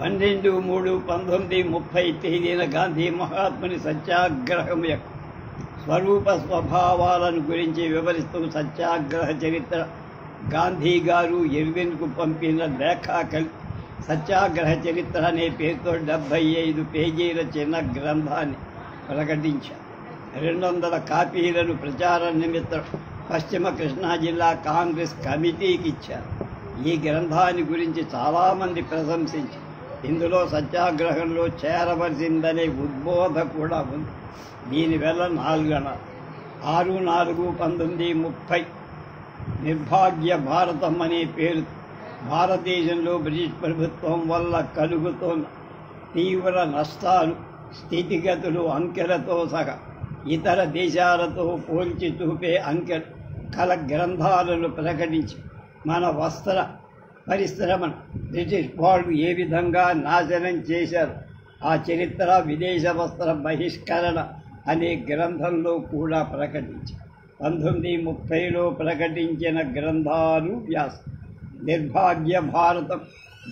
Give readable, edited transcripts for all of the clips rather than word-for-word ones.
12/3/1930 తేదీన గాంధీ మహాత్ముని సత్యాగ్రహం యొక్క స్వరూప స్వభావాలను గురించి వివరిస్తూ సత్యాగ్రహ చరిత్ర గాంధీ గారు ఎర్విన్కు పంపిన లేఖాకలి సత్యాగ్రహ చరిత్ర అనే పేరుతో 75 పేజీల చిన్న గ్రంథాన్ని ప్రకటించారు. 200 కాపీలను ప్రచార నిమిత్తం పశ్చిమ కృష్ణా జిల్లా కాంగ్రెస్ కమిటీకి ఇచ్చారు. ఈ గ్రంథాన్ని గురించి చాలామంది ప్రశంసించారు. ఇందులో సత్యాగ్రహంలో చేరవలసిందనే ఉద్బోధ కూడా ఉంది. దీనివల్ల 4 గణాలు 6/4/1930 నిర్భాగ్య భారతం అనే పేరు భారతదేశంలో బ్రిటిష్ ప్రభుత్వం వల్ల కలుగుతున్న తీవ్ర నష్టాలు స్థితిగతులు అంకెలతో సహా ఇతర దేశాలతో పోల్చి చూపే అంకెలు కల గ్రంథాలను ప్రకటించి మన వస్త్ర పరిశ్రమను బ్రిటిష్ వాళ్ళు ఏ విధంగా నాశనం చేశారు ఆ చరిత్ర విదేశ వస్త్ర బహిష్కరణ అనే గ్రంథంలో కూడా ప్రకటించారు. 1930లో ప్రకటించిన గ్రంథాలు వ్యాసం నిర్భాగ్య భారతం,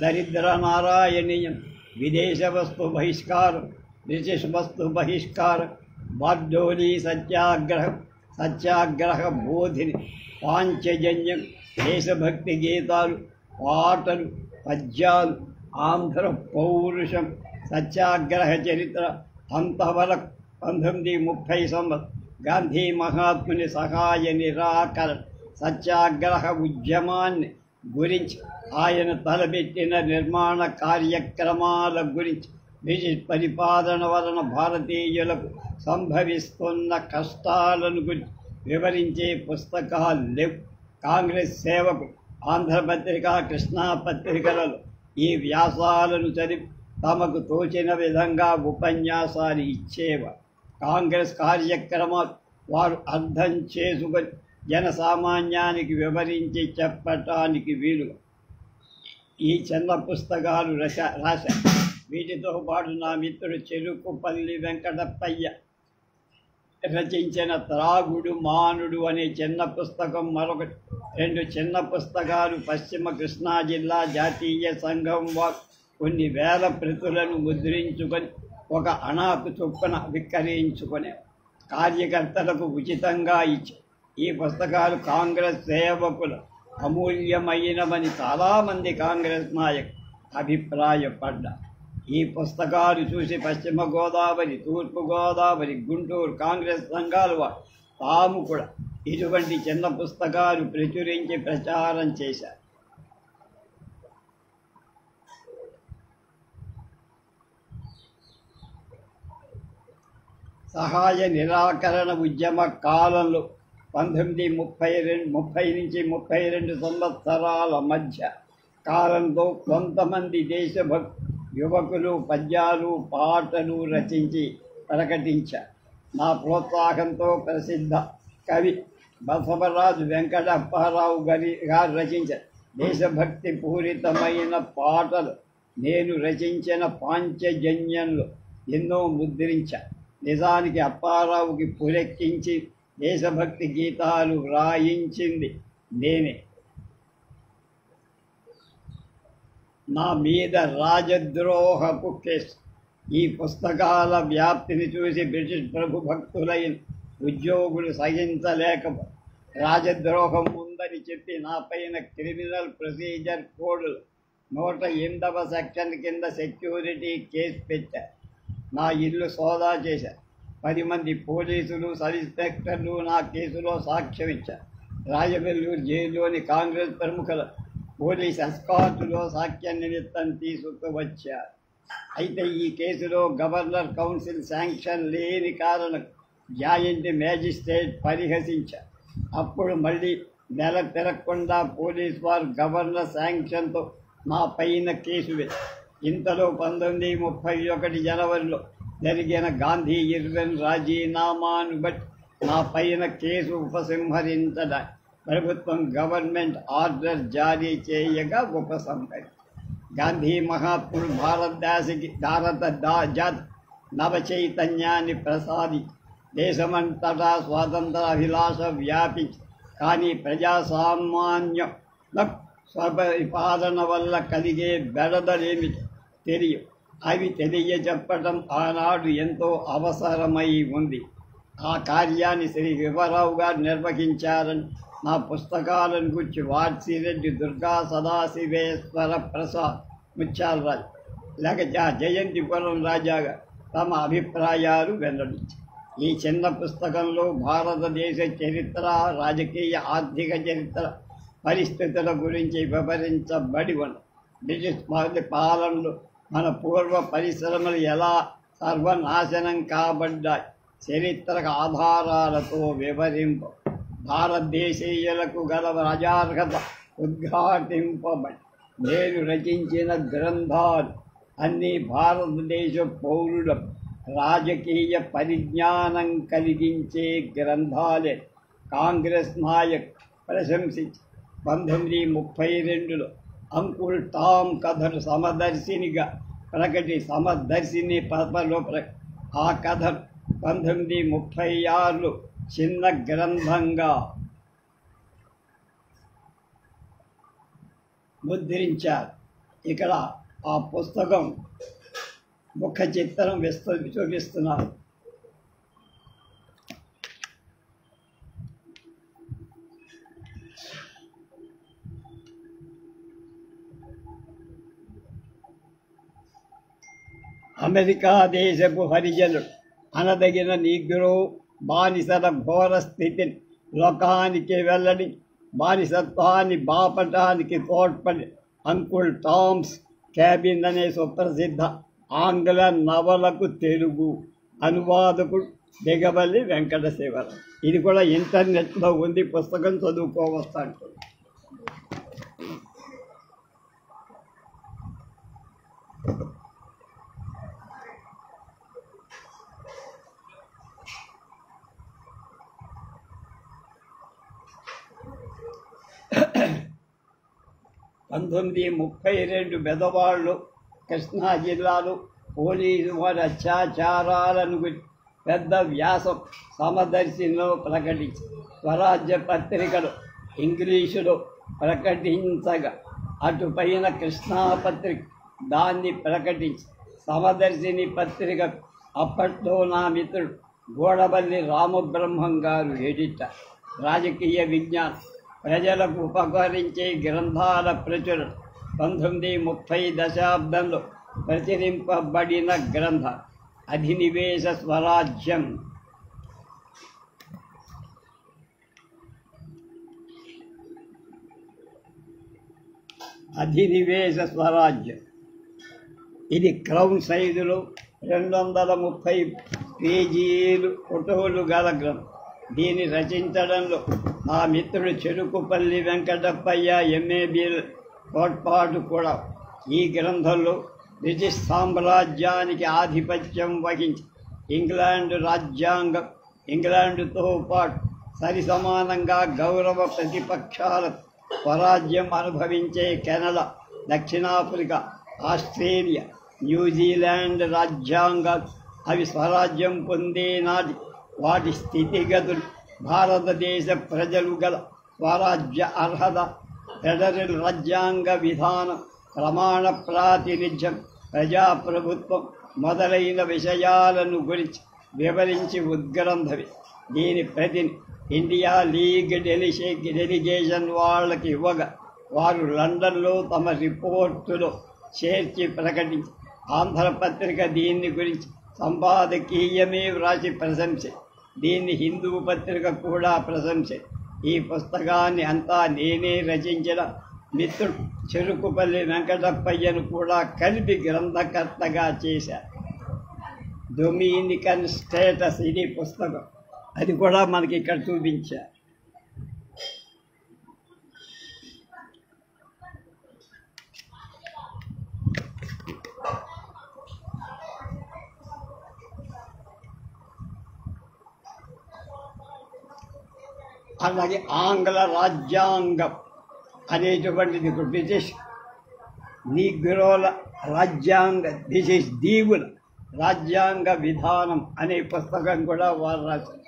దరిద్ర నారాయణీయం, విదేశ వస్తు బహిష్కారం, బ్రిటిష్ వస్తు బహిష్కారం, బార్డోలీ సత్యాగ్రహం, సత్యాగ్రహ బోధిని, పాంచజన్యం, దేశభక్తి గీతాలు, పాటలు, పద్యాలు, ఆంధ్ర పౌరుషం, సత్యాగ్రహ చరిత్ర. అంతవరకు 1930 సంవత్సరం గాంధీ మహాత్ముని సహాయ నిరాకరణ సత్యాగ్రహ ఉద్యమాన్ని గురించి, ఆయన తలబెట్టిన నిర్మాణ కార్యక్రమాల గురించి, బ్రిటిష్ పరిపాలన వలన భారతీయులకు సంభవిస్తున్న కష్టాలను గురించి వివరించే పుస్తకాలు లేవు. కాంగ్రెస్ సేవకు ఆంధ్రపత్రిక, కృష్ణా పత్రికలలో ఈ వ్యాసాలను చదివి తమకు తోచిన విధంగా ఉపన్యాసాలు ఇచ్చేవారు. కాంగ్రెస్ కార్యక్రమాలు వారు అర్థం చేసుకొని జనసామాన్యానికి వివరించి చెప్పటానికి వీలుగా ఈ చిన్న పుస్తకాలు రాశారు. వీటితో పాటు నా మిత్రుడు చెరుకుపల్లి వెంకటప్పయ్య రచించిన త్రాగుడు మానుడు అనే చిన్న పుస్తకం మరొకటి. 2 చిన్న పుస్తకాలు పశ్చిమ కృష్ణా జిల్లా జాతీయ సంఘం వారు కొన్ని వేల ప్రతులను ముద్రించుకొని 1 అణాకు చొప్పున విక్రయించుకునే కార్యకర్తలకు ఉచితంగా ఇచ్చి ఈ పుస్తకాలు కాంగ్రెస్ సేవకులు అమూల్యమైనవని చాలామంది కాంగ్రెస్ నాయకులు అభిప్రాయపడ్డారు. ఈ పుస్తకాలు చూసి పశ్చిమ గోదావరి, తూర్పు గోదావరి, గుంటూరు కాంగ్రెస్ సంఘాల వారు తాము కూడా ఇటువంటి చిన్న పుస్తకాలు ప్రచురించి ప్రచారం చేశారు. సహాయ నిరాకరణ ఉద్యమ కాలంలో 1930 నుంచి 32 సంవత్సరాల మధ్య కాలంలో కొంతమంది దేశభక్తు యువకులు పద్యాలు, పాటలు రచించి ప్రకటించారు. నా ప్రోత్సాహంతో ప్రసిద్ధ కవి బసవరాజు వెంకటప్పారావు గారు రచించిన దేశభక్తి పూరితమైన పాటలు నేను రచించిన పాంచజన్యంలో ఎన్నో ముద్రించాను. నిజానికి అప్పారావుకి పులెక్కించి దేశభక్తి గీతాలు రాయించింది నేనే. నా మీద రాజద్రోహపు కేసు. ఈ పుస్తకాల వ్యాప్తిని చూసి బ్రిటిష్ ప్రభు భక్తులైన ఉద్యోగులు సహించలేక రాజద్రోహం ఉందని చెప్పి నా పైన క్రిమినల్ ప్రొసీజర్ కోడ్ 108వ సెక్షన్ కింద సెక్యూరిటీ కేసు పెట్టారు. నా ఇల్లు సోదా చేశారు. 10 మంది పోలీసులు, సబ్ ఇన్స్పెక్టర్లు నా కేసులో సాక్ష్యం ఇచ్చారు. రాజవెల్లూరు జైల్లోని కాంగ్రెస్ ప్రముఖుల పోలీస్ ఎస్కార్టులో సాక్ష్య నిమిత్తం తీసుకువచ్చారు. అయితే ఈ కేసులో గవర్నర్ కౌన్సిల్ శాంక్షన్ లేని కారణం జాయింట్ మేజిస్ట్రేట్ పరిహసించారు. అప్పుడు మళ్ళీ నెల తిరగకుండా పోలీసు వారు గవర్నర్ శాంక్షన్తో నా పైన కేసు వేశారు. ఇంతలో 1931 జనవరిలో జరిగిన గాంధీ ఇర్విన్ రాజీనామాను బట్టి నా పైన కేసు ఉపసంహరించడానికి ప్రభుత్వం గవర్నమెంట్ ఆర్డర్ జారీ చేయగా ఉపసంహరి. గాంధీ మహాత్ముడు భారత జాతి నవ చైతన్యాన్ని ప్రసాది దేశమంతటా స్వాతంత్ర అభిలాష వ్యాపించి, కానీ ప్రజాసామాన్యం స్వపరిపాలన వల్ల కలిగే బెడదలేమిటి? తెలియవు. అవి తెలియజెప్పటం ఆనాడు ఎంతో అవసరమై ఉంది. ఆ కార్యాన్ని శ్రీ వివరావు గారు నిర్వహించారని నా పుస్తకాలను గురించి వార్సిరెడ్డి దుర్గా సదాశివేశ్వర ప్రసాద్ ముత్యాలరాజు లేక జయంతిపురం రాజాగా తమ అభిప్రాయాలు వెల్లడించారు. ఈ చిన్న పుస్తకంలో భారతదేశ చరిత్ర, రాజకీయ, ఆర్థిక చరిత్ర పరిస్థితుల గురించి వివరించబడి ఉంది. బ్రిటిష్ పాలనలో మన పూర్వ పరిశ్రమలు ఎలా సర్వనాశనం కాబడ్డాయి చరిత్రక ఆధారాలతో వివరింపు. భారతదేశీయులకు గల రాజార్హత ఉద్ఘాటింపబడి నేను రచించిన గ్రంథాలు అన్ని భారతదేశ పౌరుల రాజకీయ పరిజ్ఞానం కలిగించే గ్రంథాలే. కాంగ్రెస్ నాయక్ ప్రశంసించి 1932లో అంకుల్ టామ్ కథను సమదర్శినిగా సమదర్శిని పదలో ఆ కథ 1936లో చిన్న గ్రంథంగా ముద్రించారు. ఇక్కడ ఆ పుస్తకం ముఖ చిత్రం చూపిస్తున్నారు. అమెరికా దేశపు హరిజనులు అనదగిన నీగ్రో బానిసల ఘోర స్థితిని లోకానికి వెళ్ళని బానిసత్వాన్ని బాపటానికి తోడ్పడి అంకుల్ టామ్స్ క్యాబిన్ అనే సుప్రసిద్ధ ఆంగ్ల నవలకు తెలుగు అనువాదకుడు దిగబల్లి వెంకటశివరావు. ఇది కూడా ఇంటర్నెట్లో ఉంది, పుస్తకం చదువుకోవచ్చు అంటుంది. పంతొమ్మిది 1932 బెదవాళ్ళు కృష్ణా జిల్లాలో పోలీసు వారి అత్యాచారాలను పెద్ద వ్యాసం సమదర్శిలో ప్రకటించి స్వరాజ్య పత్రికలు ఇంగ్లీషులో ప్రకటించగా అటుపైన కృష్ణా పత్రిక దాన్ని ప్రకటించి సమదర్శిని పత్రిక అప్పట్లో నా మిత్రుడు గోడబల్లి రామబ్రహ్మం గారు ఎడిటర్. రాజకీయ విజ్ఞానం ప్రజలకు ఉపకరించే గ్రంథాల ప్రచురణ 1930 దశాబ్దంలో ప్రచురింపబడిన గ్రంథ అధినివేశ స్వరాజ్యం. అధినివేశ స్వరాజ్యం ఇది క్రౌన్ సైజులో 230 పేజీలు ఫోటోలు గల గ్రంథం. దీన్ని రచించడంలో ఆ మిత్రుడు చెరుకుపల్లి వెంకటప్పయ్య ఎంఏబి తోడ్పాటు కూడా. ఈ గ్రంథంలో బ్రిటిష్ సామ్రాజ్యానికి ఆధిపత్యం వహించి ఇంగ్లాండుతో పాటు సరిసమానంగా గౌరవ ప్రతిపక్షాలకు స్వరాజ్యం అనుభవించే కెనడా, దక్షిణాఫ్రికా, ఆస్ట్రేలియా, న్యూజిలాండ్ రాజ్యాంగాలు అవి స్వరాజ్యం పొందే నాటి వాటి స్థితిగతులు, భారతదేశ ప్రజలు గల స్వరాజ్య అర్హత, ఫెడరల్ రాజ్యాంగ విధానం, ప్రమాణ ప్రాతినిధ్యం, ప్రజాప్రభుత్వం మొదలైన విషయాలను గురించి వివరించి ఉద్గ్రంథవి. దీని ప్రతిని ఇండియా లీగ్ డెలిగేషన్ వాళ్ళకి ఇవ్వగా వారు లండన్లో తమ రిపోర్టులో చేర్చి ప్రకటించి ఆంధ్రపత్రిక దీన్ని గురించి సంపాదకీయమే వ్రాసి ప్రశంసే. దీన్ని హిందూ పత్రిక కూడా ప్రశంసే. ఈ పుస్తకాన్ని అంతా నేనే రచించిన మిత్రుడు చెరుకుపల్లి వెంకటప్పయ్యను కూడా కలిపి గ్రంథకర్తగా చేశారు. డొమినికన్ స్టేటస్ ఇది పుస్తకం, అది కూడా మనకి ఇక్కడ చూపించారు. అలాగే ఆంగ్ల రాజ్యాంగం అనేటువంటిది బ్రిటిష్ నీగ్రోల రాజ్యాంగ దీవుల రాజ్యాంగ విధానం అనే పుస్తకం కూడా వారు రాశారు.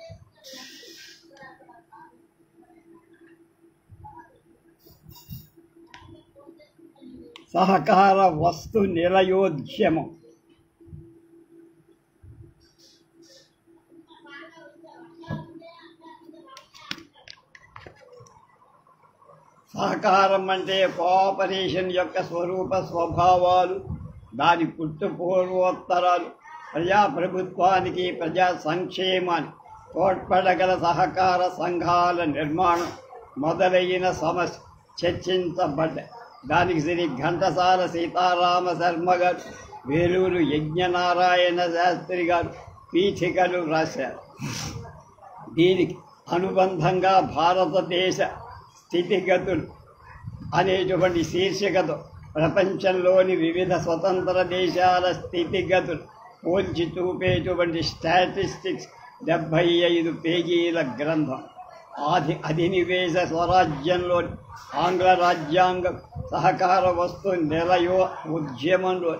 సహకార వస్తు నిలయోద్యమం. సహకారం అంటే కోఆపరేషన్ యొక్క స్వరూప స్వభావాలు, దాని పుట్టుపూర్వోత్తరాలు, ప్రజాప్రభుత్వానికి ప్రజా సంక్షేమానికి తోడ్పడగల సహకార సంఘాల నిర్మాణం మొదలైన సమస్య చర్చించబడ్డాయి. దానికి శ్రీ ఘంటసాల సీతారామ శర్మ గారు, వేలూరు యజ్ఞనారాయణ శాస్త్రి గారు పీఠికలు రాశారు. దీనికి అనుబంధంగా భారతదేశ స్థితిగతులు అనేటువంటి శీర్షికతో ప్రపంచంలోని వివిధ స్వతంత్ర దేశాల స్థితిగతులు పోల్చి చూపేటువంటి స్టాటిస్టిక్స్ 75 పేజీల గ్రంథం. అధినివేశ స్వరాజ్యంలోని ఆంగ్ల రాజ్యాంగం సహకార వస్తు నిలయ ఉద్యమంలో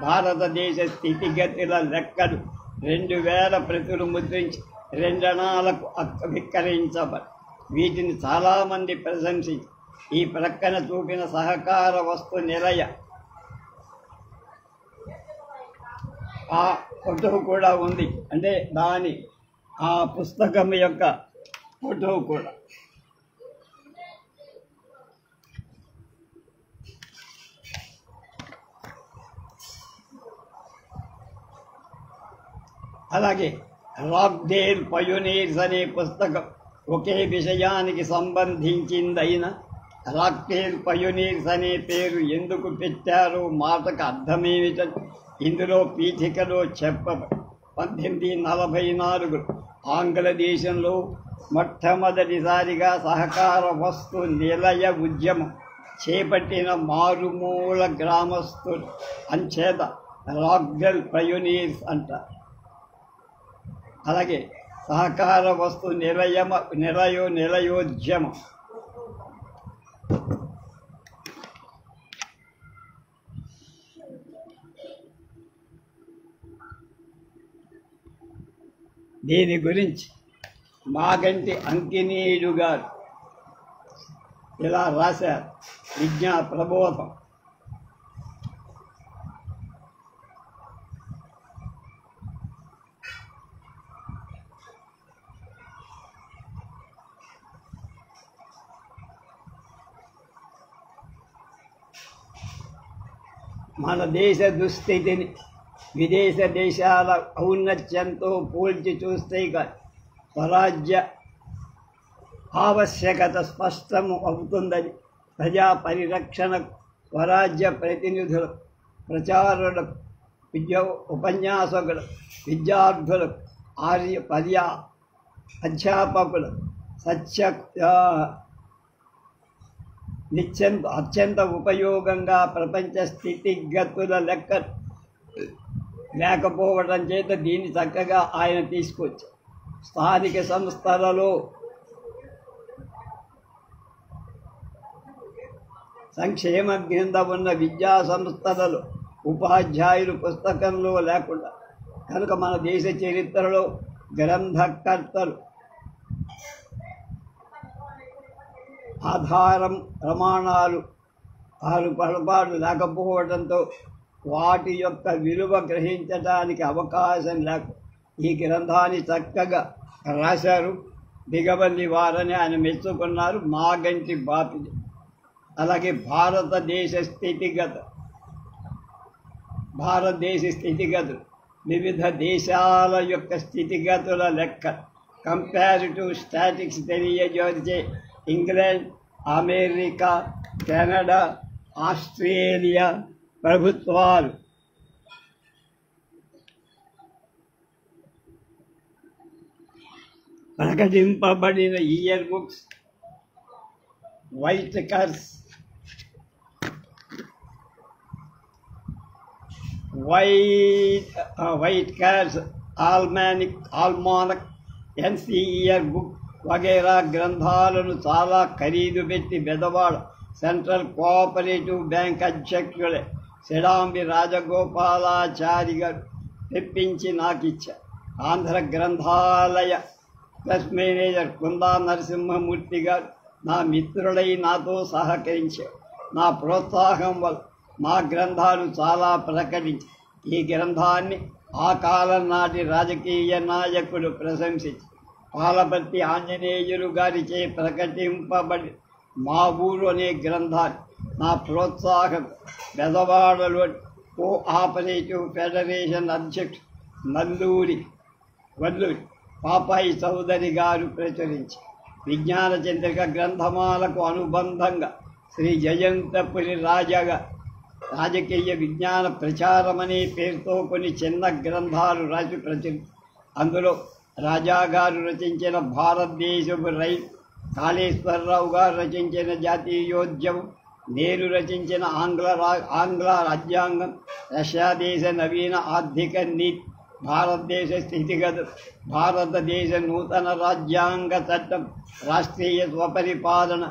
భారతదేశ స్థితిగతుల లెక్కలు 2000 ప్రతులు ముద్రించి 2 అణాలకు విక్రయించబడి వీటిని చాలామంది ప్రశంసించి ఈ ప్రక్కన చూపిన సహకార వస్తు నిలయ ఆ ఫోటో కూడా ఉంది. అంటే ఆ పుస్తకం యొక్క ఫోటో కూడా. అలాగే రాక్డేల్ పయోనీర్స్ అనే పుస్తకం ఒకే విషయానికి సంబంధించిందైన రాక్డేల్ పయోనీర్స్ అనే పేరు ఎందుకు పెట్టారో మాటకు అర్థమేమిటని ఇందులో పీఠికలో చెప్పబడి 1844 ఆంగ్లదేశంలో మొట్టమొదటిసారిగా సహకార వస్తు నిలయ ఉద్యమం చేపట్టిన మారుమూల గ్రామస్తులు అంచేత రాక్డేల్ పయోనీర్స్ అంటారు. అలాగే సహకార వస్తు నిలయోద్యమం దీని గురించి మాగంటి అంకినీయుడు గారు ఇలా రాశారు. విజ్ఞా ప్రబోధం. మన దేశ దుస్థితిని విదేశ దేశాల ఔన్నత్యంతో పోల్చి చూస్తే స్వరాజ్య ఆవశ్యకత స్పష్టము అవుతుందని ప్రజా పరిరక్షణకు స్వరాజ్య ప్రతినిధులకు, ప్రచారులకు, ఉపన్యాసకులకు, విద్యార్థులకు, అధ్యాపకులకు అత్యంత ఉపయోగంగా ప్రపంచ స్థితిగతుల లెక్క లేకపోవడం చేత దీన్ని చక్కగా ఆయన తీసుకొచ్చారు. స్థానిక సంస్థలలో సంక్షేమం కింద ఉన్న విద్యా సంస్థలలో ఉపాధ్యాయులు పుస్తకంలో లేకుండా కనుక మన దేశ చరిత్రలో గ్రంథకర్తలు ఆధారం ప్రమాణాలు పొరపాటు లేకపోవడంతో వాటి యొక్క విలువ గ్రహించడానికి అవకాశం లేక ఈ గ్రంథాన్ని చక్కగా రాశారు. దిగవల్లి వారని ఆయన మెచ్చుకున్నారు, మాగంటి బాపిడి. అలాగే భారతదేశ స్థితిగతులు వివిధ దేశాల యొక్క స్థితిగతుల లెక్క కంపారిటివ్ స్టాటిక్స్ తెలియజేసే ఇంగ్లాండ్, అమెరికా, కెనడా, ఆస్ట్రేలియా ప్రభుత్వాలు ప్రకటింపబడిన year books, Whitaker's, almanac, ఎన్సీఈఆర్ బుక్ వగైరా గ్రంథాలను చాలా ఖరీదు పెట్టి బెదవాడ సెంట్రల్ కోఆపరేటివ్ బ్యాంక్ అధ్యక్షులే సిడాంబి రాజగోపాలాచారి గారు తెప్పించి నాకు ఇచ్చారు. ఆంధ్ర గ్రంథాలయ ప్రెస్ మేనేజర్ కుందా నరసింహమూర్తి గారు నా మిత్రులై నాతో సహకరించారు. నా ప్రోత్సాహం వల్ల మా గ్రంథాలు చాలా ప్రకటించి ఈ గ్రంథాన్ని ఆ కాలం నాటి రాజకీయ నాయకులు ప్రశంసించి పాలపర్తి ఆంజనేయులు గారిచే ప్రకటింపబడి మా ఊరు అనే గ్రంథాన్ని నా ప్రోత్సాహం బెదవాడలో కోఆపరేటివ్ ఫెడరేషన్ అధ్యక్షుడు వల్లూరి పాపాయి చౌదరి గారు ప్రచురించి విజ్ఞాన చంద్రిక గ్రంథమాలకు అనుబంధంగా శ్రీ జయంతపురి రాజకీయ విజ్ఞాన ప్రచారం అనే పేరుతో కొన్ని చిన్న గ్రంథాలు రాసి ప్రచురించి అందులో రాజాగారు రచించిన భారతదేశపు రైలు, కాళేశ్వరరావు గారు రచించిన జాతీయోద్యమం, నేను రచించిన ఆంగ్ల రాజ్యాంగం, రష్యా దేశ నవీన ఆర్థిక నీతి, భారతదేశ స్థితిగతులు, భారతదేశ నూతన రాజ్యాంగ చట్టం, రాష్ట్రీయ స్వపరిపాలన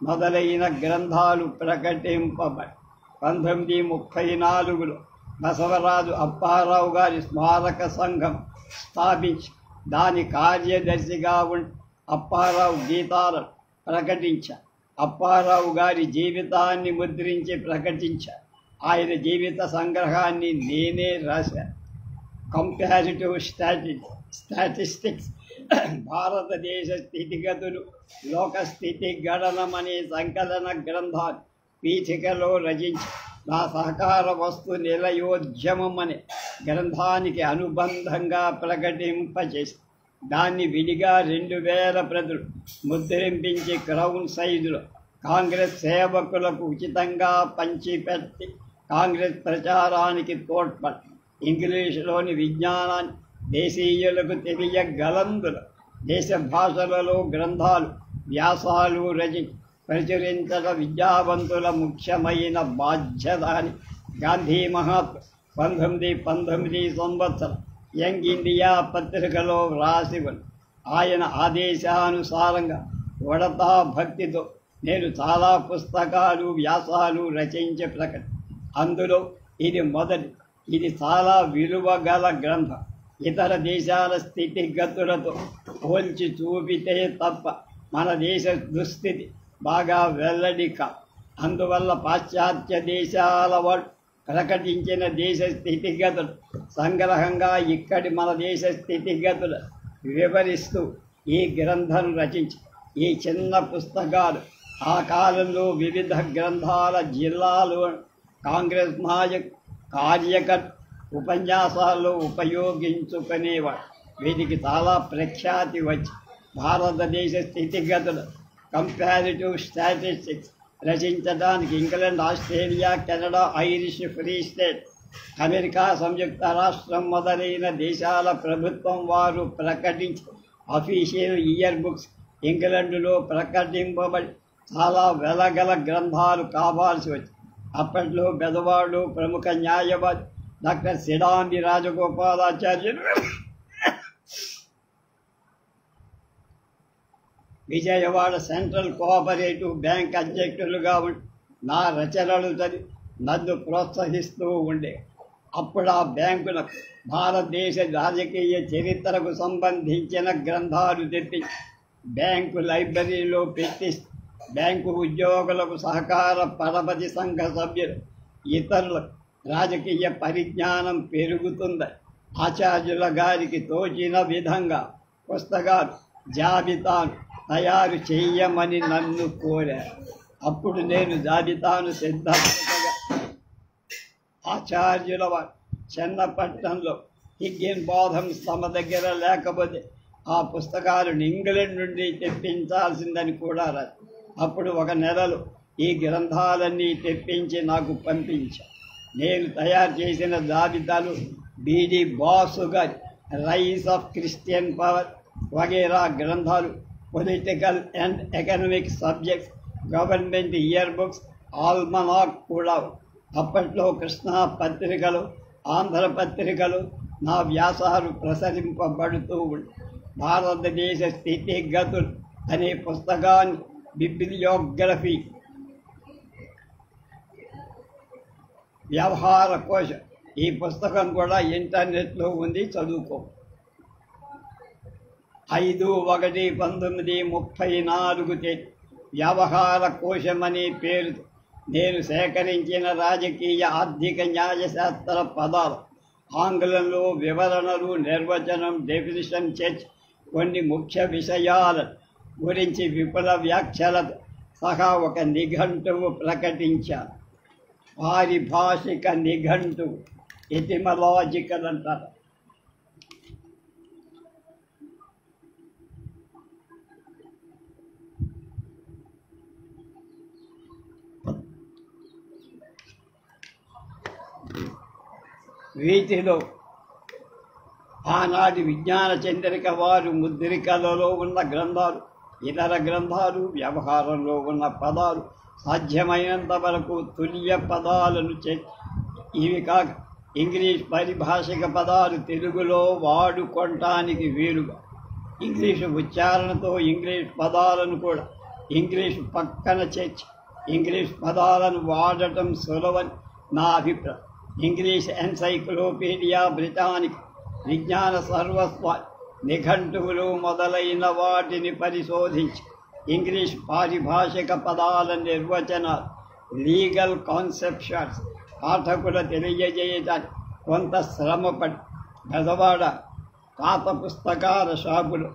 మొదలైన గ్రంథాలు ప్రకటింపబడి 1934లో బసవరాజు అప్పారావు గారి స్మారక సంఘం స్థాపించి దాని కార్యదర్శిగా ఉండి అప్పారావు గీతాలను ప్రకటించారు. అప్పారావు గారి జీవితాన్ని ముద్రించి ప్రకటించారు. ఆయన జీవిత సంగ్రహాన్ని నేనే రాశాను. కంపారిటివ్ స్టాటిస్టిక్స్, భారతదేశ స్థితిగతులు, లోక స్థితి గణనం అనే సంకలన గ్రంథాలు పీఠికలో రచించి నా సహకార వస్తు నిలయోద్యమం అనే గ్రంథానికి అనుబంధంగా ప్రకటింపచేసి దాన్ని విడిగా 2000 ప్రతులు ముద్రింపించి క్రౌన్ సైజులో కాంగ్రెస్ సేవకులకు ఉచితంగా పంచిపెట్టి కాంగ్రెస్ ప్రచారానికి తోడ్పడి ఇంగ్లీషులోని విజ్ఞానాన్ని దేశీయులకు తెలియగలందున దేశ భాషలలో గ్రంథాలు, వ్యాసాలు రచించి ప్రచురించడం విద్యావంతుల ముఖ్యమైన బాధ్యత అని గాంధీ మహాత్మ 1919 సంవత్సరం యంగ్ ఇండియా పత్రికలో వ్రాసి ఉంది. ఆయన ఆదేశానుసారంగా వడతా భక్తితో నేను చాలా పుస్తకాలు, వ్యాసాలు రచించే ప్రకటన. అందులో ఇది మొదటి. ఇది చాలా విలువ గల గ్రంథం. ఇతర దేశాల స్థితిగతులతో పోల్చి చూపితే తప్ప మన దేశ దుస్థితి బాగా వెల్లడి కాదు. అందువల్ల పాశ్చాత్య దేశాల వాడు ప్రకటించిన దేశ స్థితిగతులు సంగ్రహంగా ఇక్కడి మన దేశ స్థితిగతులు వివరిస్తూ ఈ గ్రంథం రచించి ఈ చిన్న పుస్తకాలు ఆ కాలంలో వివిధ గ్రంథాల జిల్లాలు కాంగ్రెస్ కార్యకర్త ఉపన్యాసాల్లో ఉపయోగించుకునేవాడు. వీటికి చాలా ప్రఖ్యాతి వచ్చి భారతదేశ స్థితిగతులు కంపారిటివ్ స్టాటిస్టిక్స్ రచించడానికి England, Australia, Canada, Irish free state, America సంయుక్త రాష్ట్రం మొదలైన దేశాల ప్రభుత్వం వారు ప్రకటించి అఫీషియల్ ఇయర్ బుక్స్ ఇంగ్లాండ్లో ప్రకటింపబడి చాలా వెలగల గ్రంథాలు కావాల్సి వచ్చింది. అప్పట్లో బెదవాడు ప్రముఖ న్యాయవాది doctor Sidambi Rajagopalacharyulu Vijayawada central cooperative bank అధ్యక్షులుగా ఉండి నా రచనలు చదివి నన్ను ప్రోత్సహిస్తూ ఉండే. అప్పుడు ఆ బ్యాంకులకు భారతదేశ రాజకీయ చరిత్రకు సంబంధించిన గ్రంథాలు తెప్పించి బ్యాంకు లైబ్రరీలో పెట్టి బ్యాంకు ఉద్యోగులకు సహకార పరపతి సంఘ సభ్యులు ఇతరులకు రాజకీయ పరిజ్ఞానం పెరుగుతుంది. ఆచార్యుల గారికి తోచిన విధంగా పుస్తకాలు జాబితాను తయారు చేయమని నన్ను కోరారు. అప్పుడు నేను జాబితాను సిద్ధపరచగా ఆచార్యుల వారు చెన్నపట్నంలో హిగ్గిన్బాథం తమ దగ్గర లేకపోతే ఆ పుస్తకాలను ఇంగ్లాండ్ నుండి తెప్పించాల్సిందని కూడా రాదు. అప్పుడు 1 నెలలో ఈ గ్రంథాలన్నీ తెప్పించి నాకు పంపించారు. నేను తయారు చేసిన జాబితాలు బిడి బాసు గారి రైస్ ఆఫ్ క్రిస్టియన్ పవర్ వగేరా గ్రంథాలు, political and economic subjects, government year books, almanac కూడా. అప్పట్లో కృష్ణా పత్రికలు, ఆంధ్ర పత్రికలు నా వ్యాసాలు ప్రసరింపబడుతూ ఉండి భారతదేశ స్థితిగతులు అనే పుస్తకాన్ని బిబ్లియోగ్రఫీ వ్యవహార కోశం ఈ పుస్తకం కూడా ఇంటర్నెట్లో ఉంది, చదువుకో. 5/1/1934 తేదీ వ్యవహార కోశం అనే పేరు నేను సేకరించిన రాజకీయ ఆర్థిక న్యాయశాస్త్ర పదాలు, ఆంగ్లంలో వివరణలు, నిర్వచనం, డెఫినిషన్ చర్చ్, కొన్ని ముఖ్య విషయాల గురించి విపుల వ్యాఖ్యలతో సహా ఒక నిఘంటువు ప్రకటించాను. పారిభాషిక నిఘంటువు, ఎటిమలాజికల్ అంటారు. వీటిలో ఆనాటి విజ్ఞాన చంద్రిక వారు ముద్రికలలో ఉన్న గ్రంథాలు, ఇతర గ్రంథాలు, వ్యవహారంలో ఉన్న పదాలు, సాధ్యమైనంత వరకు తుల్య పదాలను ఇవి కాక ఇంగ్లీష్ పరిభాషిక పదాలు తెలుగులో వాడుకోవటానికి వీలుగా ఇంగ్లీషు ఉచ్చారణతో ఇంగ్లీష్ పదాలను కూడా ఇంగ్లీషు పక్కన చేర్చి ఇంగ్లీష్ పదాలను వాడటం సులభని నా అభిప్రాయం. ఇంగ్లీష్ ఎన్సైక్లోపీడియా బ్రిటానిక్, విజ్ఞాన సర్వస్వ, నిఘంటువులు మొదలైన వాటిని పరిశోధించి ఇంగ్లీష్ పారిభాషిక పదాల నిర్వచనాలు, లీగల్ కాన్సెప్షన్స్ పాఠకులు తెలియజేయడానికి కొంత శ్రమపడి గదవాడ పాత పుస్తకాల షాపులు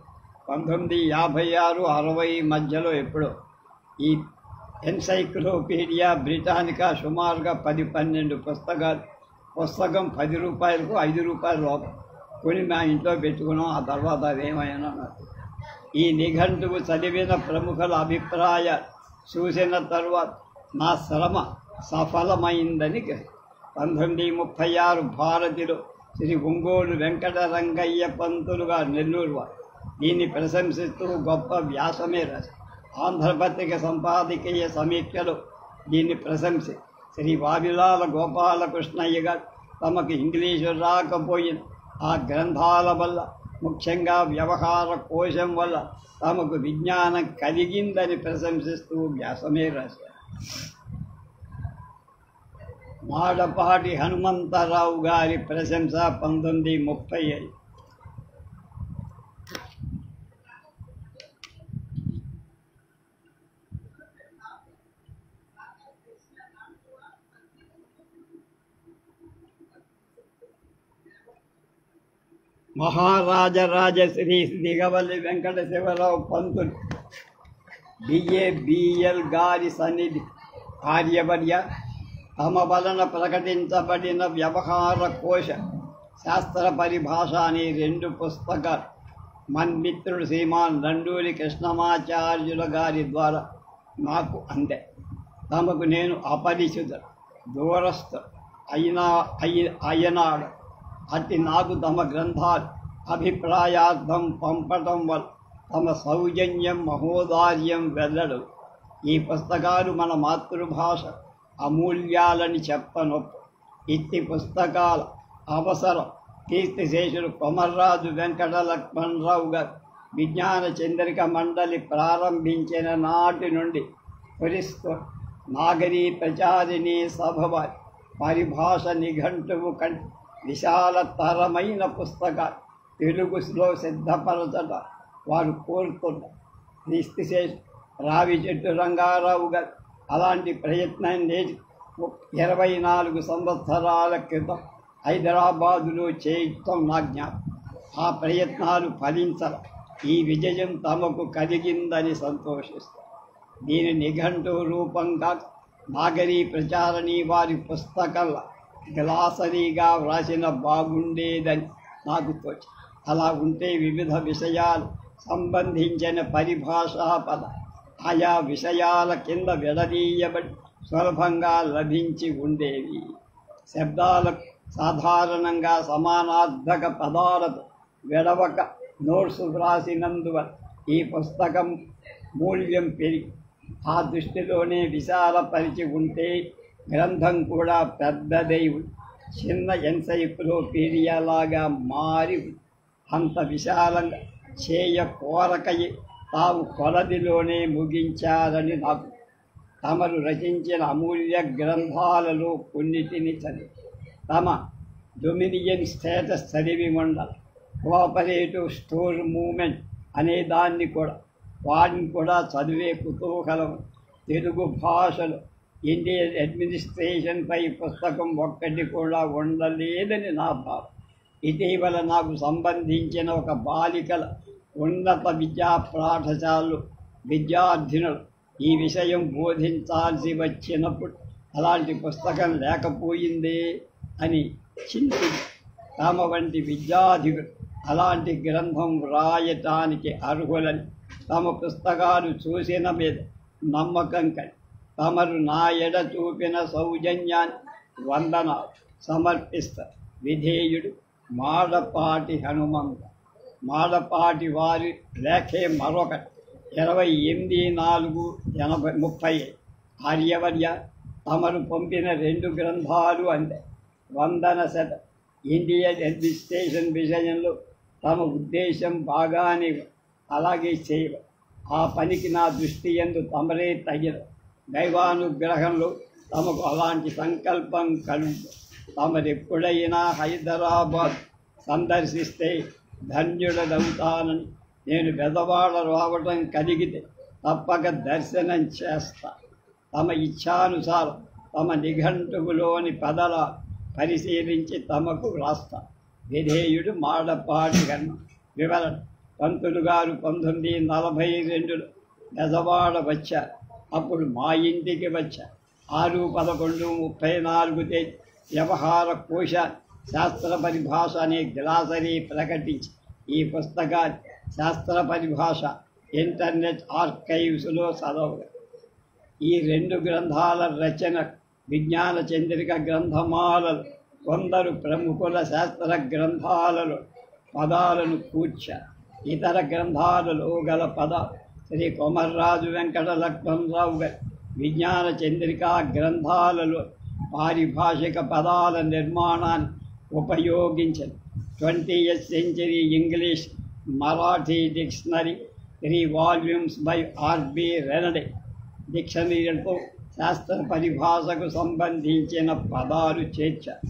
1956-60 మధ్యలో ఎప్పుడో ఈ ఎన్సైక్లోపీడియా బ్రిటానికా సుమారుగా 10-12 పుస్తకాలు. పుస్తకం 10 రూపాయలకు 5 రూపాయల లోపల కొని మా ఇంట్లో పెట్టుకున్నాం. ఆ తర్వాత అదేమైనా నాకు ఈ నిఘంటువు చదివిన ప్రముఖుల అభిప్రాయాలు చూసిన తర్వాత నా శ్రమ సఫలమైందని 1936 భారతిలో శ్రీ ఒంగోలు వెంకటరంగయ్య పంతులు గారు, నెల్లూరు వారు, దీన్ని ప్రశంసిస్తూ గొప్ప వ్యాసమే రాశారు. ఆంధ్రపత్రిక సంపాదకీయ సమీక్షలో దీన్ని ప్రశంసి శ్రీ వావిలాల గోపాలకృష్ణయ్య గారు తమకు ఇంగ్లీషు రాకపోయిన ఆ గ్రంథాల వల్ల, ముఖ్యంగా వ్యవహార కోశం వల్ల తమకు విజ్ఞానం కలిగిందని ప్రశంసిస్తూ వ్యాసమే రాశారు. మాడపాటి హనుమంతరావు గారి ప్రశంస 1935. మహారాజరాజశ్రీ దిగవల్లి వెంకట శివరావు పంతులు బిఏ బిఎల్ గారి సన్నిధి ఆర్యవర్య తమ వలన ప్రకటించబడిన వ్యవహార కోశ శాస్త్ర పరిభాష అనే 2 పుస్తకాలు మన్మిత్రుడు శ్రీమాన్ నండూరి కృష్ణమాచార్యుల గారి ద్వారా నాకు అందే. తమకు నేను అపరిచిత దూరస్థ అయినాడు అతి నాకు తమ గ్రంథాలు అభిప్రాయార్థం పంపటం వల్ల తమ సౌజన్యం, మహోదార్యం వెల్లడు. ఈ పుస్తకాలు మన మాతృభాష అమూల్యాలని చెప్పనొప్పు. ఇట్టి పుస్తకాల అవసరం కీర్తిశేషులు కొమర్రాజు వెంకట లక్ష్మణరావు గారు విజ్ఞాన చంద్రిక మండలి ప్రారంభించిన నాటి నుండి కురిస్తూ నాగరీ ప్రచారిణి సభ వారి పరిభాష నిఘంటువు కంటే విశాలతరమైన పుస్తకాలు తెలుగులో సిద్ధపరచట వారు కోరుతున్నారు. క్రీస్తుశేషు రావి చెట్టు రంగారావు గారు అలాంటి ప్రయత్నం నేటి 24 సంవత్సరాల క్రితం హైదరాబాదులో చేయటం నా జ్ఞాపకం. ఆ ప్రయత్నాలు ఫలించాల. ఈ విజయం తమకు కలిగిందని సంతోషిస్తారు. దీని నిఘంటు రూపంగా నాగరీ ప్రచారణి వారి పుస్తకంలో గ్లాసరీగా వ్రాసిన బాగుండేదని నాకు తోచి. అలా ఉంటే వివిధ విషయాలు సంబంధించిన పరిభాషా పద ఆయా విషయాల కింద విడదీయబడి సులభంగా లభించి ఉండేవి. శబ్దాలకు సాధారణంగా సమానార్థక పదాలతో విడవక నోట్స్ వ్రాసినందువల్ల ఈ పుస్తకం మూల్యం పెరిగి ఆ దృష్టిలోనే విశాలపరిచి ఉంటే గ్రంథం కూడా పెద్దదై చిన్న ఎన్సైక్లోపీడియాలాగా మారి అంత విశాలంగా కోరకయి తాము కొలదిలోనే ముగించారని నాకు తమరు రచించిన అమూల్య గ్రంథాలలో కొన్నిటిని చదివి తమ డొమినియన్ స్టేటస్ చదివి ఉండాలి. కోఆపరేటివ్ స్టోర్ మూమెంట్ అనే వాటిని కూడా చదివే కుతూహలం తెలుగు భాషలో ఇండియన్ అడ్మినిస్ట్రేషన్పై పుస్తకం ఒక్కటి కూడా ఉండలేదని నా భావం. ఇటీవల నాకు సంబంధించిన ఒక బాలికల ఉన్నత విద్యా పాఠశాలలో విద్యార్థినులు ఈ విషయం బోధించాల్సి వచ్చినప్పుడు అలాంటి పుస్తకం లేకపోయిందే అని చింతి తమ వంటి విద్యార్థులు అలాంటి గ్రంథం వ్రాయటానికి అర్హులని తమ పుస్తకాలు చూసిన మీద నమ్మకం కలిగి తమరు నా ఎడ చూపిన సౌజన్యాన్ని వందనాలు సమర్పిస్తారు. విధేయుడు మాడపాటి హనుమంత. మాడపాటి వారి లేఖే మరొకటి 28/4/30 ఆర్యవర్య తమరు పంపిన 2 గ్రంథాలు అంటే వందన శతం. ఇండియన్ అడ్మినిస్ట్రేషన్ విషయంలో తమ ఉద్దేశం బాగానే అలాగే చేయవ. ఆ పనికి నా దృష్టి యందు తమరే తగిన. దైవానుగ్రహంలో తమకు అలాంటి సంకల్పం కలుగు. తమరెప్పుడైనా హైదరాబాద్ సందర్శిస్తే ధన్యుడవుతానని నేను బెదవాడ రావటం కలిగితే తప్పక దర్శనం చేస్తా. తమ ఇచ్ఛానుసారం తమ నిఘంటువులోని పదాల పరిశీలించి తమకు వ్రాస్తా. విధేయుడు మాడపాటి కన్న. వివరణ: పంతులు గారు 1942లో బెజవాడ వచ్చారు. అప్పుడు మా ఇంటికి వచ్చారు. 6/11/34 తేదీ వ్యవహార కోశ శాస్త్ర పరిభాష అనే గ్లాసరీ ప్రకటించి ఈ పుస్తకాన్ని శాస్త్ర పరిభాష ఇంటర్నెట్ ఆర్కైవ్స్లో చదవగా ఈ 2 గ్రంథాల రచన విజ్ఞాన చంద్రిక గ్రంథమాలలు కొందరు ప్రముఖుల శాస్త్ర గ్రంథాలలో పదాలను కూర్చారు. ఇతర గ్రంథాలలో గల పదాలు శ్రీ కొమర్రాజు వెంకట లక్ష్మణరావు గారి విజ్ఞాన చంద్రికా గ్రంథాలలో పారిభాషిక పదాల నిర్మాణాన్ని ఉపయోగించిన 20th century English Marathi dictionary 3 volumes by RB Ranade డిక్షనరీలతో శాస్త్ర పరిభాషకు సంబంధించిన పదాలు చేర్చారు.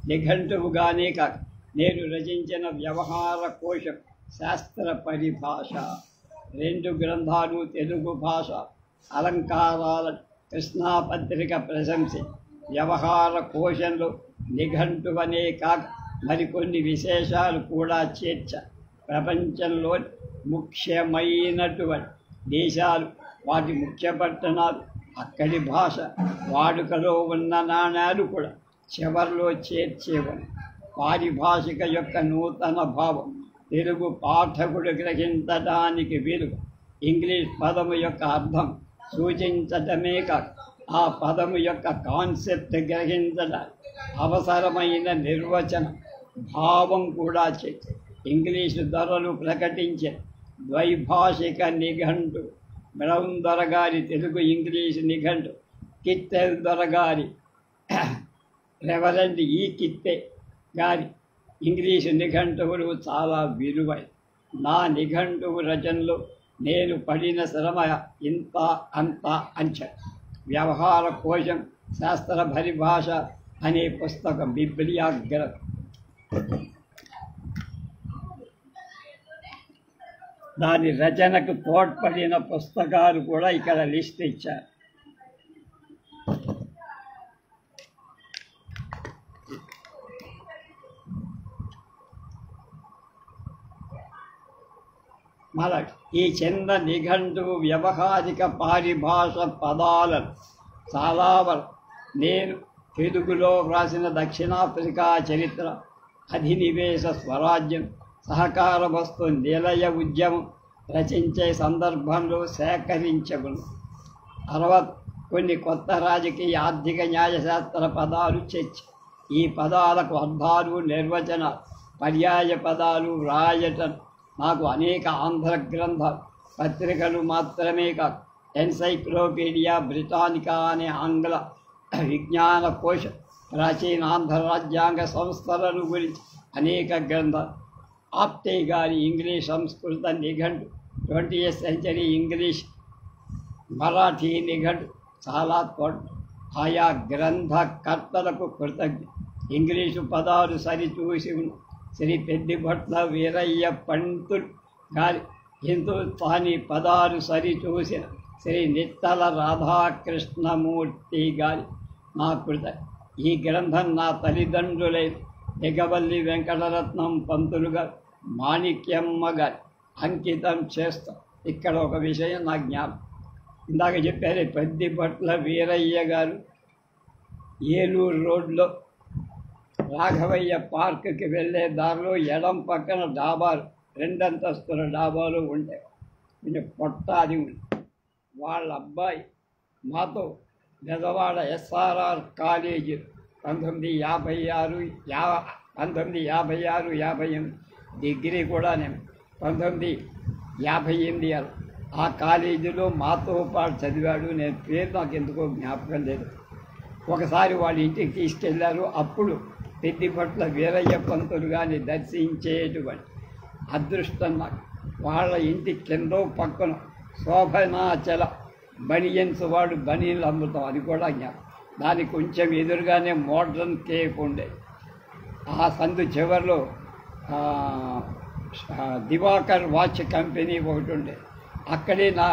నిఘంటువుగానే కాక నేను రచించిన వ్యవహార కోశం శాస్త్ర పరిభాష. 2 గ్రంథాలు తెలుగు భాష అలంకారాల కృష్ణాపత్రిక ప్రశంసి. వ్యవహార కోశంలో నిఘంటువనే కాక మరికొన్ని విశేషాలు కూడా చేర్చ. ప్రపంచంలోని ముఖ్యమైనటువంటి దేశాలు, వాటి ముఖ్య పట్టణాలు, అక్కడి భాష, వాడుకలో ఉన్న నాణ్యాలు కూడా చివరిలో చేర్చేవాడు. పారిభాషిక యొక్క నూతన భావం తెలుగు పాఠకుడు గ్రహించడానికి వీలు. ఇంగ్లీష్ పదము యొక్క అర్థం సూచించటమే కాక ఆ పదము యొక్క కాన్సెప్ట్ గ్రహించడానికి అవసరమైన నిర్వచన భావం కూడా చేసి ఇంగ్లీషు ధరలు ప్రకటించే ద్వైభాషిక నిఘంటు బ్రౌన్ దొరగారి తెలుగు ఇంగ్లీషు నిఘంటు, కిత్తెల్ దొరగారి రెవరెండ్ ఈ కిత్తె గారి ఇంగ్లీషు నిఘంటువులు చాలా విలువై. నా నిఘంటువు రచనలో నేను పడిన శ్రమ ఇంత అంత అంచె. వ్యవహార కోశం శాస్త్ర పరిభాష అనే పుస్తకం బిబ్లియాగ్రంథం. దాని రచనకు తోడ్పడిన పుస్తకాలు కూడా ఇక్కడ లిస్ట్ ఇచ్చారు. ఈ చిన్న నిఘంటువు వ్యవహారిక పారిభాష పదాలను చాలా వరకు నేను తెలుగులో వ్రాసిన దక్షిణాఫ్రికా చరిత్ర, అధినివేశ స్వరాజ్యం, సహకార వస్తు నిలయ ఉద్యమం రచించే సందర్భంలో సేకరించగలను. కొన్ని కొత్త రాజకీయ ఆర్థిక న్యాయశాస్త్ర పదాలు చేర్చి ఈ పదాలకు అర్థాలు, నిర్వచన, పర్యాయ పదాలు వ్రాయటం నాకు అనేక ఆంధ్ర గ్రంథాలు, పత్రికలు మాత్రమే కాదు, ఎన్సైక్లోపీడియా బ్రిటానికా అనే ఆంగ్ల విజ్ఞాన కోశ, ప్రాచీన ఆంధ్ర రాజ్యాంగ సంస్థలను గురించి అనేక గ్రంథాలు, ఆప్టే గారి ఇంగ్లీష్ సంస్కృత నిఘంటు, 20th century ఇంగ్లీష్ మరాఠీ నిఘంటు చాలా ఆయా గ్రంథకర్తలకు కృతజ్ఞ. ఇంగ్లీషు పదాలు సరిచూసి శ్రీ పెద్దిభట్ల వీరయ్య పంతులు గారి హిందుస్థానీ పదాలు సరిచూసిన శ్రీ నిత్తల రాధాకృష్ణమూర్తి గారి నా కృత. ఈ గ్రంథం నా తల్లిదండ్రులైన ఎగవల్లి వెంకటరత్నం పంతులు గారు, మాణిక్యమ్మ గారు అంకితం చేస్తాం. ఇక్కడ ఒక విషయం నా జ్ఞాపకం, ఇందాక చెప్పారు, పెద్దిపట్ల వీరయ్య గారు ఏలూరు రోడ్లో రాఘవయ్య పార్క్కి వెళ్ళే దారిలో ఎడం పక్కన డాబాలు, 2 అంతస్తుల డాబాలు ఉంటాయి. కొంచెం పొట్ట అది ఉంది. వాళ్ళ అబ్బాయి మాతో బెజవాడ SRR కాలేజీ 1956 డిగ్రీ కూడా నేను 1958 ఆ కాలేజీలో మాతో పాటు చదివాడు. నేను పేరు నాకు ఎందుకో జ్ఞాపకం లేదు. ఒకసారి వాళ్ళ ఇంటికి తీసుకెళ్లారు. అప్పుడు పెద్దిపట్ల వీరయ్య పంతులు గారిని దర్శించేటువంటి అదృష్టం నాకు. వాళ్ళ ఇంటి కిందో పక్కన శోభనాచల బనియన్స్ వాడు బనీలు అమ్ముతాం, అది కూడా జ్ఞాపకం. దానికి కొంచెం ఎదురుగానే మోడ్రన్ కేఫ్ ఉండేది. ఆ సందు చివరిలో దివాకర్ వాచ్ కంపెనీ ఒకటి ఉండేది. అక్కడే నా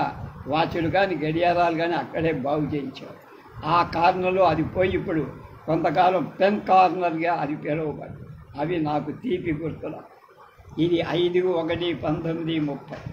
వాచులు కానీ గడియారాలు కానీ అక్కడే బాగు చేయించేవారు. ఆ కార్నర్లో అది పోయి ఇప్పుడు కొంతకాలం పెన్ కార్నర్గా అది పిలువబడి, అవి నాకు తీపి గుర్తులు. ఇది 5/1/1930.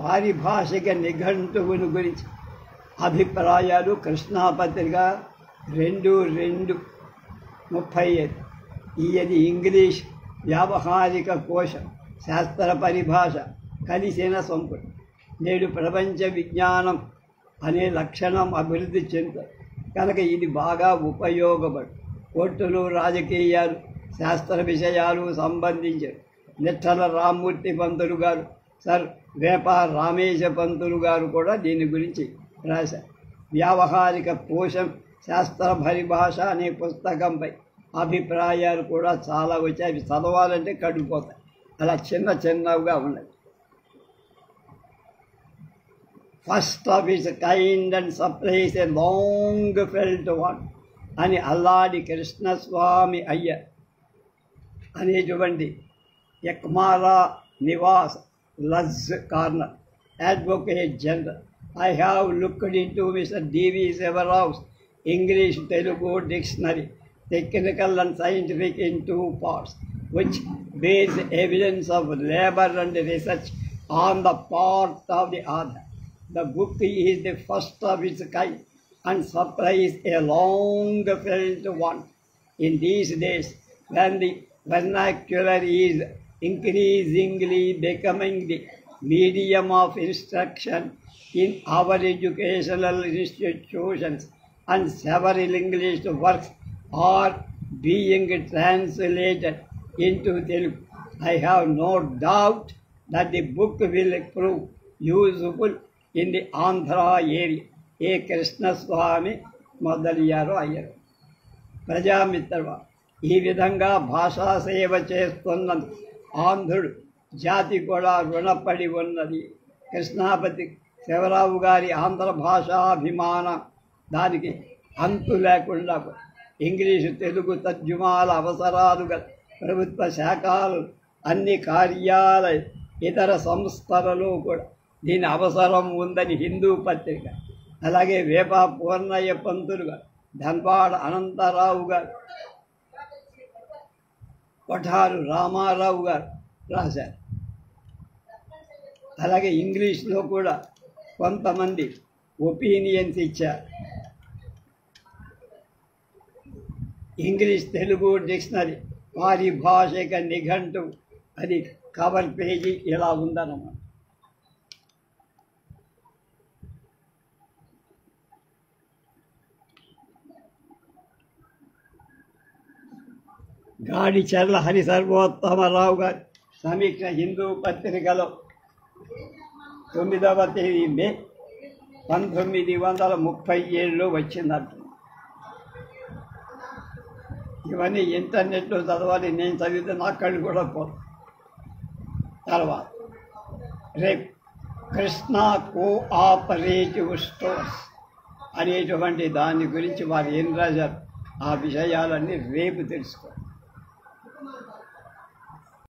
పారిభాషిక నిఘంటువుని గురించి అభిప్రాయాలు. కృష్ణాపత్రిక 2/2/35. ఇది ఇంగ్లీష్ వ్యావహారిక కోశం, శాస్త్ర పరిభాష కలిసిన సంపుటి. నేడు ప్రపంచ విజ్ఞానం అనే లక్షణం అభివృద్ధి చెందుతుంది కనుక ఇది బాగా ఉపయోగపడు. కోర్టులు, రాజకీయాలు, శాస్త్ర విషయాలు సంబంధించారు. నిట్టల రామ్మూర్తి పంతులు గారు, సర్ వేప రామేశ పంతులు గారు కూడా దీని గురించి రాశారు. వ్యావహారిక కోశం శాస్త్ర పరిభాష అనే పుస్తకంపై అభిప్రాయాలు కూడా చాలా వచ్చాయి. అవి చదవాలంటే కడిగిపోతాయి, అలా చిన్నవిగా ఉన్నాయి. First of its kind and supplies a long felt one అని అల్లాడి కృష్ణస్వామి అయ్యర్ అనేటువంటి Ekamra Nivas Luz corner advocate general. I have looked into Mr. D.V. Sevarau's English Telugu dictionary, technical and scientific, in 2 parts, which bears evidence of labor and research on the part of the author. The book is the first of its kind and supplies a long-felt one. In these days, when the vernacular is increasingly becoming the medium of instruction in our educational institutions and several English works are being translated into Telugu, I have no doubt that the book will prove useful in the Andhra area. A. Krishnaswamy మొదలయ్యారు అయ్యారు. ప్రజామిత్రవ ఈ విధంగా భాషా సేవ చేస్తున్న ఆంధ్రుడు జాతి కూడా రుణపడి ఉన్నది. కృష్ణాపతి శివరావు గారి ఆంధ్ర భాషాభిమానం దానికి అంతు లేకుండా ఇంగ్లీషు తెలుగు తర్జుమాల అవసరాలు గల ప్రభుత్వ శాఖలు, అన్ని కార్యాలయ ఇతర సంస్థలలో కూడా దీని అవసరం ఉందని హిందూ పత్రిక, అలాగే వేప పూర్ణయ్య పంతులు గారు, ధన్వాడ అనంతరావు గారు, కొఠారు రామారావు గారు రాశారు. అలాగే ఇంగ్లీష్లో కూడా కొంతమంది ఒపీనియన్స్ ఇచ్చారు. ఇంగ్లీష్ తెలుగు డిక్షనరీ పారిభాషిక నిఘంటు, అది కవర్ పేజీ ఇలా ఉందన్నమాట. గాడిచర్ల హరి సర్వోత్తమరావు గారి సమీక్ష హిందూ పత్రికలో 9వ తేదీ మే 1937లో వచ్చిందంటున్నాను. ఇవన్నీ ఇంటర్నెట్లో చదవాలి, నేను చదివితే నా కళ్ళు కూడా పోదు. తర్వాత రేపు కృష్ణా కోఆపరేటివ్ స్టోర్స్ అనేటువంటి దాని గురించి వారు ఏం రాశారు, ఆ విషయాలన్నీ రేపు తెలుసుకోవాలి.